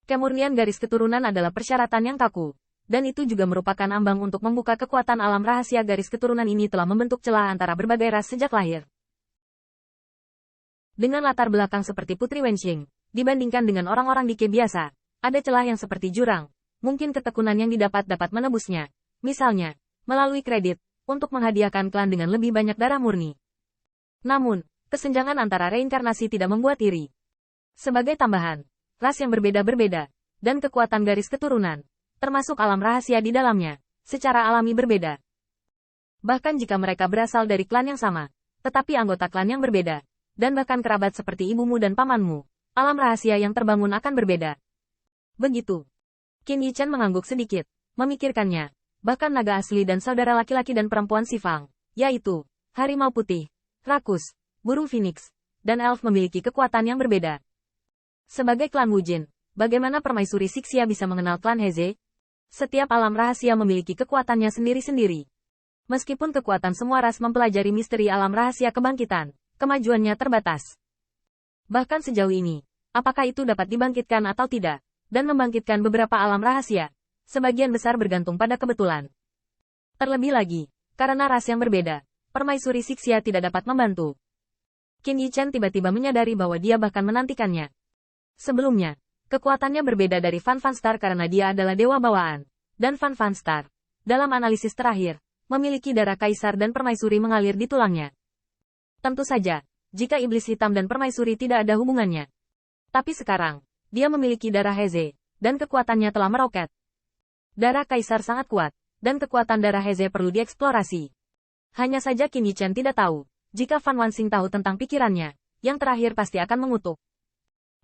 Kemurnian garis keturunan adalah persyaratan yang kaku. Dan itu juga merupakan ambang untuk membuka kekuatan alam rahasia garis keturunan ini telah membentuk celah antara berbagai ras sejak lahir. Dengan latar belakang seperti Putri Wenxing, dibandingkan dengan orang-orang dike biasa, ada celah yang seperti jurang. Mungkin ketekunan yang dapat menebusnya. Misalnya, melalui kredit, untuk menghadiahkan klan dengan lebih banyak darah murni. Namun, kesenjangan antara reinkarnasi tidak membuat iri. Sebagai tambahan, ras yang berbeda-berbeda, dan kekuatan garis keturunan, termasuk alam rahasia di dalamnya, secara alami berbeda. Bahkan jika mereka berasal dari klan yang sama, tetapi anggota klan yang berbeda, dan bahkan kerabat seperti ibumu dan pamanmu, alam rahasia yang terbangun akan berbeda. Begitu. Qin Yichan mengangguk sedikit, memikirkannya, bahkan naga asli dan saudara laki-laki dan perempuan Sifang, yaitu, harimau putih, rakus, burung phoenix, dan elf memiliki kekuatan yang berbeda. Sebagai klan Wujin, bagaimana permaisuri Sixia bisa mengenal klan Heze? Setiap alam rahasia memiliki kekuatannya sendiri-sendiri. Meskipun kekuatan semua ras mempelajari misteri alam rahasia kebangkitan, kemajuannya terbatas. Bahkan sejauh ini, apakah itu dapat dibangkitkan atau tidak, dan membangkitkan beberapa alam rahasia, sebagian besar bergantung pada kebetulan. Terlebih lagi, karena ras yang berbeda, permaisuri Sixia tidak dapat membantu. Qin Yichan tiba-tiba menyadari bahwa dia bahkan menantikannya. Sebelumnya, kekuatannya berbeda dari Fan Fan Star karena dia adalah dewa bawaan, dan Fan Fan Star, dalam analisis terakhir, memiliki darah kaisar dan permaisuri mengalir di tulangnya. Tentu saja, jika iblis hitam dan permaisuri tidak ada hubungannya. Tapi sekarang, dia memiliki darah Heze, dan kekuatannya telah meroket. Darah kaisar sangat kuat, dan kekuatan darah Heze perlu dieksplorasi. Hanya saja Qin Yichan tidak tahu, jika Fan Wanxing tahu tentang pikirannya, yang terakhir pasti akan mengutuk.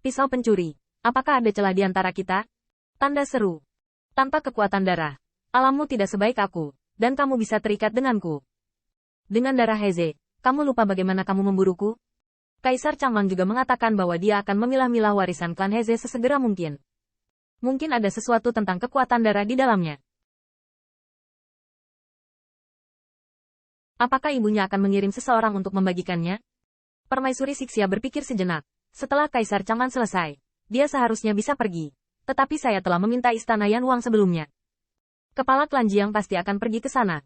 Pisau pencuri, apakah ada celah di antara kita? Tanda seru. Tanpa kekuatan darah, alammu tidak sebaik aku, dan kamu bisa terikat denganku. Dengan darah Heze, kamu lupa bagaimana kamu memburuku? Kaisar Changmang juga mengatakan bahwa dia akan memilah-milah warisan klan Heze sesegera mungkin. Mungkin ada sesuatu tentang kekuatan darah di dalamnya. Apakah ibunya akan mengirim seseorang untuk membagikannya? Permaisuri Sixia berpikir sejenak. Setelah Kaisar Changman selesai, dia seharusnya bisa pergi. Tetapi saya telah meminta istana Yan Huang sebelumnya. Kepala klan Jiang pasti akan pergi ke sana.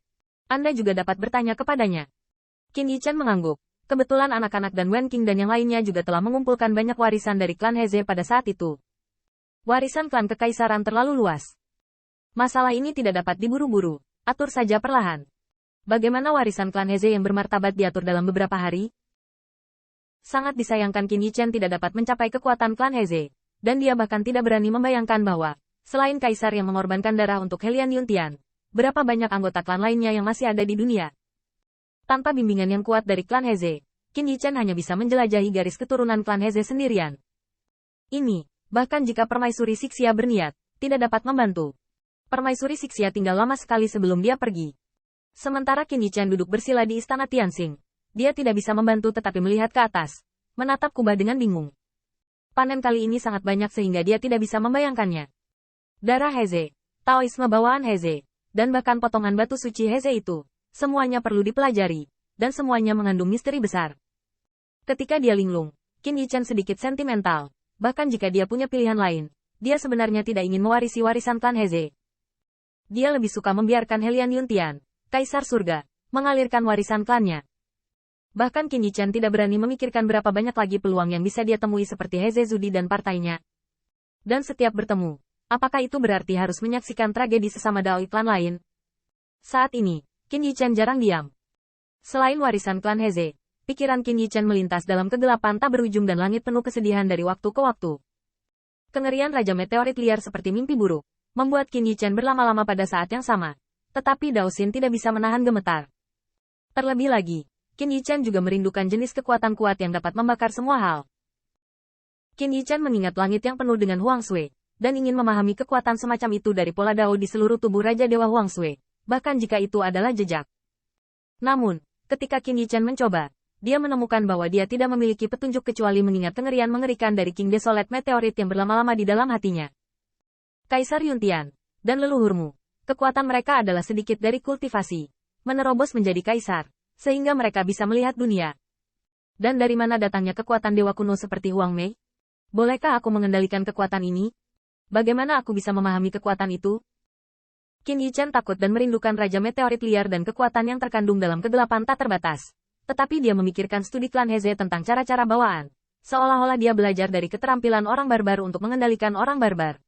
Anda juga dapat bertanya kepadanya. Qin Yichan mengangguk. Kebetulan anak-anak dan Wen Qing dan yang lainnya juga telah mengumpulkan banyak warisan dari klan Heze pada saat itu. Warisan klan kekaisaran terlalu luas. Masalah ini tidak dapat diburu-buru. Atur saja perlahan. Bagaimana warisan klan Heze yang bermartabat diatur dalam beberapa hari? Sangat disayangkan Qin Yichan tidak dapat mencapai kekuatan klan Heze, dan dia bahkan tidak berani membayangkan bahwa, selain kaisar yang mengorbankan darah untuk Helian Yuntian, berapa banyak anggota klan lainnya yang masih ada di dunia. Tanpa bimbingan yang kuat dari klan Heze, Qin Yichan hanya bisa menjelajahi garis keturunan klan Heze sendirian. Ini, bahkan jika permaisuri Sixia berniat, tidak dapat membantu. Permaisuri Sixia tinggal lama sekali sebelum dia pergi. Sementara Qin Yichan duduk bersila di istana Tianxing. Dia tidak bisa membantu tetapi melihat ke atas, menatap kubah dengan bingung. Panen kali ini sangat banyak sehingga dia tidak bisa membayangkannya. Darah Heze, Taoisme bawaan Heze, dan bahkan potongan batu suci Heze itu, semuanya perlu dipelajari, dan semuanya mengandung misteri besar. Ketika dia linglung, Qin Yichan sedikit sentimental, bahkan jika dia punya pilihan lain, dia sebenarnya tidak ingin mewarisi warisan klan Heze. Dia lebih suka membiarkan Helian Yuntian, Kaisar Surga, mengalirkan warisan klannya. Bahkan Qin Yichan tidak berani memikirkan berapa banyak lagi peluang yang bisa dia temui seperti Heze Zudi dan partainya. Dan setiap bertemu, apakah itu berarti harus menyaksikan tragedi sesama Daoi klan lain? Saat ini, Qin Yichan jarang diam. Selain warisan klan Heze, pikiran Qin Yichan melintas dalam kegelapan tak berujung dan langit penuh kesedihan dari waktu ke waktu. Kengerian Raja Meteorit liar seperti mimpi buruk, membuat Qin Yichan berlama-lama pada saat yang sama. Tetapi Dao Xin tidak bisa menahan gemetar. Terlebih lagi, Qin Yichan juga merindukan jenis kekuatan kuat yang dapat membakar semua hal. Qin Yichan mengingat langit yang penuh dengan Huang Sui, dan ingin memahami kekuatan semacam itu dari pola Dao di seluruh tubuh Raja Dewa Huang Sui, bahkan jika itu adalah jejak. Namun, ketika Qin Yichan mencoba, dia menemukan bahwa dia tidak memiliki petunjuk kecuali mengingat kengerian mengerikan dari King Desolate Meteorit yang berlama-lama di dalam hatinya. Kaisar Yuntian, dan leluhurmu, kekuatan mereka adalah sedikit dari kultivasi, menerobos menjadi kaisar, sehingga mereka bisa melihat dunia. Dan dari mana datangnya kekuatan dewa kuno seperti Huang Mei? Bolehkah aku mengendalikan kekuatan ini? Bagaimana aku bisa memahami kekuatan itu? Qin Yichen takut dan merindukan Raja Meteorit liar dan kekuatan yang terkandung dalam kegelapan tak terbatas. Tetapi dia memikirkan studi klan Heze tentang cara-cara bawaan. Seolah-olah dia belajar dari keterampilan orang barbar untuk mengendalikan orang barbar.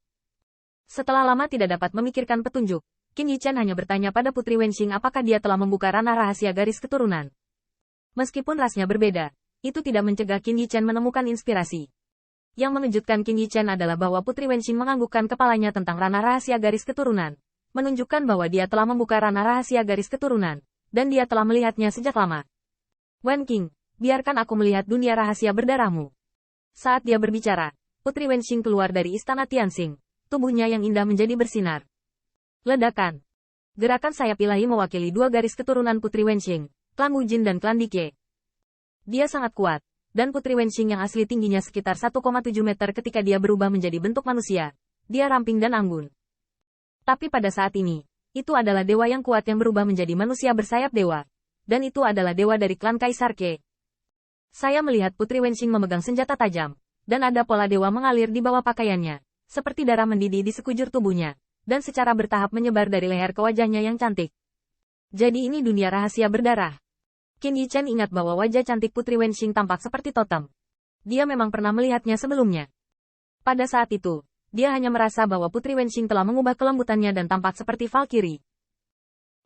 Setelah lama tidak dapat memikirkan petunjuk, Qin Yichen hanya bertanya pada Putri Wenxing apakah dia telah membuka ranah rahasia garis keturunan. Meskipun rasnya berbeda, itu tidak mencegah Qin Yichen menemukan inspirasi. Yang mengejutkan Qin Yichen adalah bahwa Putri Wenxing menganggukkan kepalanya tentang ranah rahasia garis keturunan, menunjukkan bahwa dia telah membuka ranah rahasia garis keturunan, dan dia telah melihatnya sejak lama. Wen Qing, biarkan aku melihat dunia rahasia berdarahmu. Saat dia berbicara, Putri Wenxing keluar dari istana Tianxing, tubuhnya yang indah menjadi bersinar. Ledakan. Gerakan sayap ilahi mewakili dua garis keturunan Putri Wenxing, klan Wujin dan klan Dike. Dia sangat kuat, dan Putri Wenxing yang asli tingginya sekitar 1,7 meter ketika dia berubah menjadi bentuk manusia. Dia ramping dan anggun. Tapi pada saat ini, itu adalah dewa yang kuat yang berubah menjadi manusia bersayap dewa. Dan itu adalah dewa dari klan Kaisar Ke. Saya melihat Putri Wenxing memegang senjata tajam, dan ada pola dewa mengalir di bawah pakaiannya, seperti darah mendidih di sekujur tubuhnya, dan secara bertahap menyebar dari leher ke wajahnya yang cantik. Jadi ini dunia rahasia berdarah. Qin Yichen ingat bahwa wajah cantik Putri Wenxing tampak seperti totem. Dia memang pernah melihatnya sebelumnya. Pada saat itu, dia hanya merasa bahwa Putri Wenxing telah mengubah kelembutannya dan tampak seperti Valkyrie.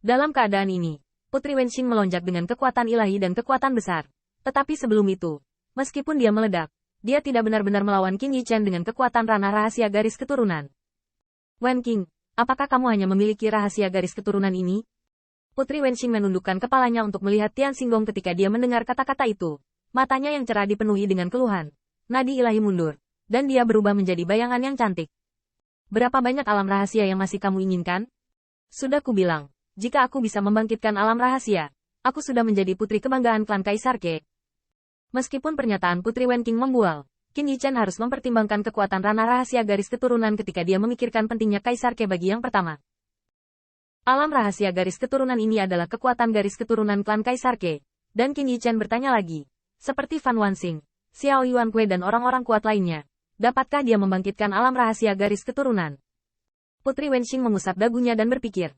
Dalam keadaan ini, Putri Wenxing melonjak dengan kekuatan ilahi dan kekuatan besar. Tetapi sebelum itu, meskipun dia meledak, dia tidak benar-benar melawan Qin Yichen dengan kekuatan ranah rahasia garis keturunan. Wen Qing, apakah kamu hanya memiliki rahasia garis keturunan ini? Putri Wenxing menundukkan kepalanya untuk melihat Tian Xinggong ketika dia mendengar kata-kata itu. Matanya yang cerah dipenuhi dengan keluhan. Nadi ilahi mundur. Dan dia berubah menjadi bayangan yang cantik. Berapa banyak alam rahasia yang masih kamu inginkan? Sudah kubilang, jika aku bisa membangkitkan alam rahasia, aku sudah menjadi putri kebanggaan klan Kaisar Ke. Meskipun pernyataan Putri Wen Qing membual, Qin Yichen harus mempertimbangkan kekuatan ranah rahasia garis keturunan ketika dia memikirkan pentingnya Kaisar Ke bagi yang pertama. Alam rahasia garis keturunan ini adalah kekuatan garis keturunan klan Kaisar Ke. Dan Qin Yichen bertanya lagi, seperti Fan Wanxing, Xiao Yuankui dan orang-orang kuat lainnya. Dapatkah dia membangkitkan alam rahasia garis keturunan? Putri Wenxing mengusap dagunya dan berpikir,